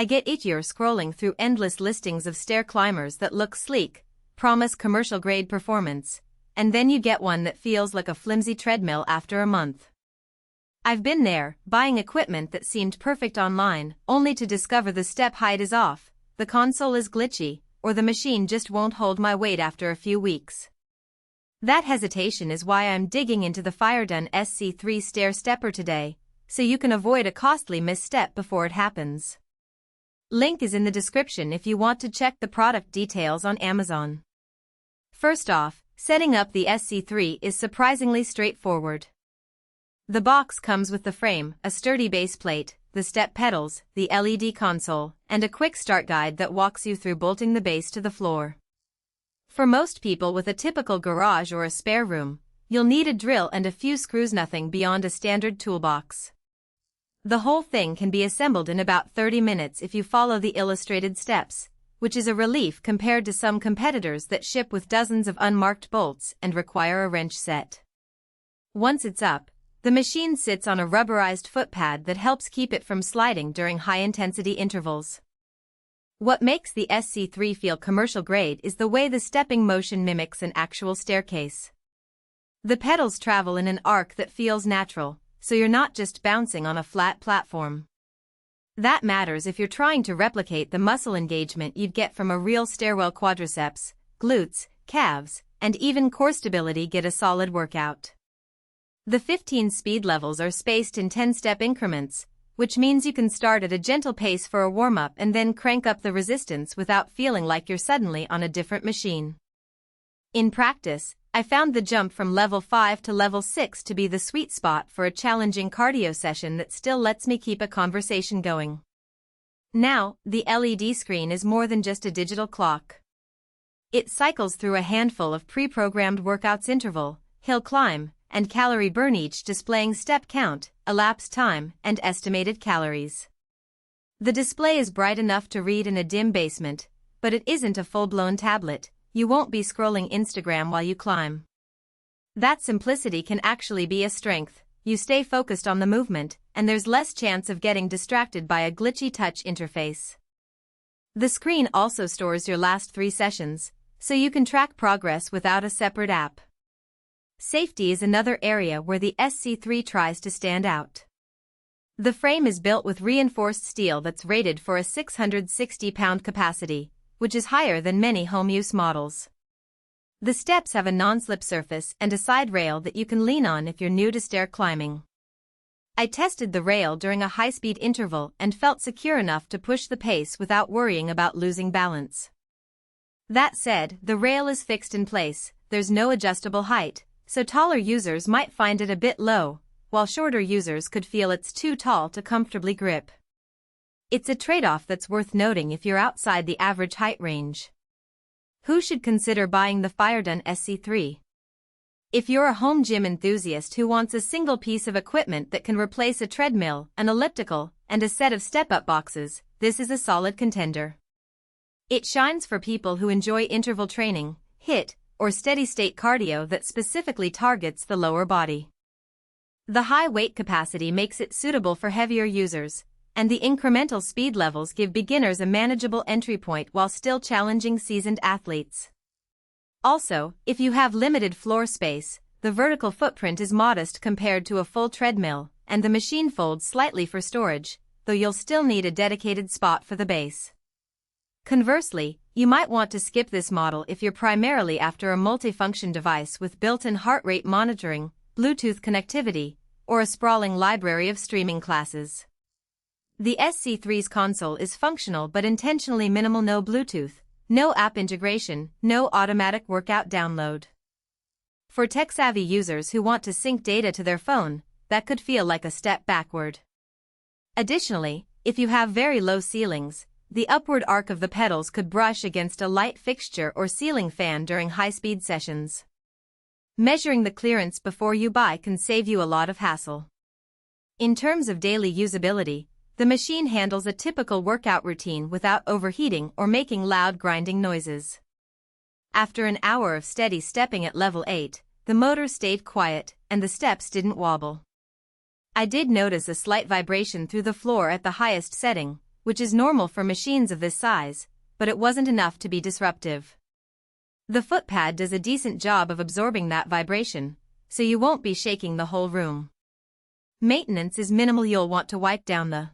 I get itchier scrolling through endless listings of stair climbers that look sleek, promise commercial-grade performance, and then you get one that feels like a flimsy treadmill after a month. I've been there, buying equipment that seemed perfect online, only to discover the step height is off, the console is glitchy, or the machine just won't hold my weight after a few weeks. That hesitation is why I'm digging into the FEIERDUN SC3 Stair stepper today, so you can avoid a costly misstep before it happens. Link is in the description if you want to check the product details on Amazon. First off, setting up the SC3 is surprisingly straightforward. The box comes with the frame, a sturdy base plate, the step pedals, the LED console, and a quick start guide that walks you through bolting the base to the floor. For most people with a typical garage or a spare room, you'll need a drill and a few screws, nothing beyond a standard toolbox. The whole thing can be assembled in about 30 minutes if you follow the illustrated steps, which is a relief compared to some competitors that ship with dozens of unmarked bolts and require a wrench set. Once it's up, the machine sits on a rubberized footpad that helps keep it from sliding during high-intensity intervals. What makes the SC3 feel commercial grade is the way the stepping motion mimics an actual staircase. The pedals travel in an arc that feels natural, so you're not just bouncing on a flat platform. That matters if you're trying to replicate the muscle engagement you'd get from a real stairwell. Quadriceps, glutes, calves, and even core stability get a solid workout. The 15 speed levels are spaced in 10-step increments, which means you can start at a gentle pace for a warm-up and then crank up the resistance without feeling like you're suddenly on a different machine. In practice, I found the jump from level 5 to level 6 to be the sweet spot for a challenging cardio session that still lets me keep a conversation going. Now, the LED screen is more than just a digital clock. It cycles through a handful of pre-programmed workouts: interval, hill climb, and calorie burn, each displaying step count, elapsed time, and estimated calories. The display is bright enough to read in a dim basement, but it isn't a full-blown tablet. You won't be scrolling Instagram while you climb. That simplicity can actually be a strength. You stay focused on the movement, and there's less chance of getting distracted by a glitchy touch interface. The screen also stores your last 3 sessions, so you can track progress without a separate app. Safety is another area where the SC3 tries to stand out. The frame is built with reinforced steel that's rated for a 660-pound capacity, which is higher than many home-use models. The steps have a non-slip surface and a side rail that you can lean on if you're new to stair climbing. I tested the rail during a high-speed interval and felt secure enough to push the pace without worrying about losing balance. That said, the rail is fixed in place, there's no adjustable height, so taller users might find it a bit low, while shorter users could feel it's too tall to comfortably grip. It's a trade-off that's worth noting if you're outside the average height range. Who should consider buying the FEIERDUN SC3? If you're a home gym enthusiast who wants a single piece of equipment that can replace a treadmill, an elliptical, and a set of step-up boxes, this is a solid contender. It shines for people who enjoy interval training, HIIT, or steady-state cardio that specifically targets the lower body. The high weight capacity makes it suitable for heavier users, and the incremental speed levels give beginners a manageable entry point while still challenging seasoned athletes. Also, if you have limited floor space, the vertical footprint is modest compared to a full treadmill, and the machine folds slightly for storage, though you'll still need a dedicated spot for the base. Conversely, you might want to skip this model if you're primarily after a multifunction device with built-in heart rate monitoring, Bluetooth connectivity, or a sprawling library of streaming classes. The SC3's console is functional but intentionally minimal: no Bluetooth, no app integration, no automatic workout download. For tech-savvy users who want to sync data to their phone, that could feel like a step backward. Additionally, if you have very low ceilings, the upward arc of the pedals could brush against a light fixture or ceiling fan during high-speed sessions. Measuring the clearance before you buy can save you a lot of hassle. In terms of daily usability, the machine handles a typical workout routine without overheating or making loud grinding noises. After an hour of steady stepping at level 8, the motor stayed quiet and the steps didn't wobble. I did notice a slight vibration through the floor at the highest setting, which is normal for machines of this size, but it wasn't enough to be disruptive. The foot pad does a decent job of absorbing that vibration, so you won't be shaking the whole room. Maintenance is minimal. You'll want to wipe down the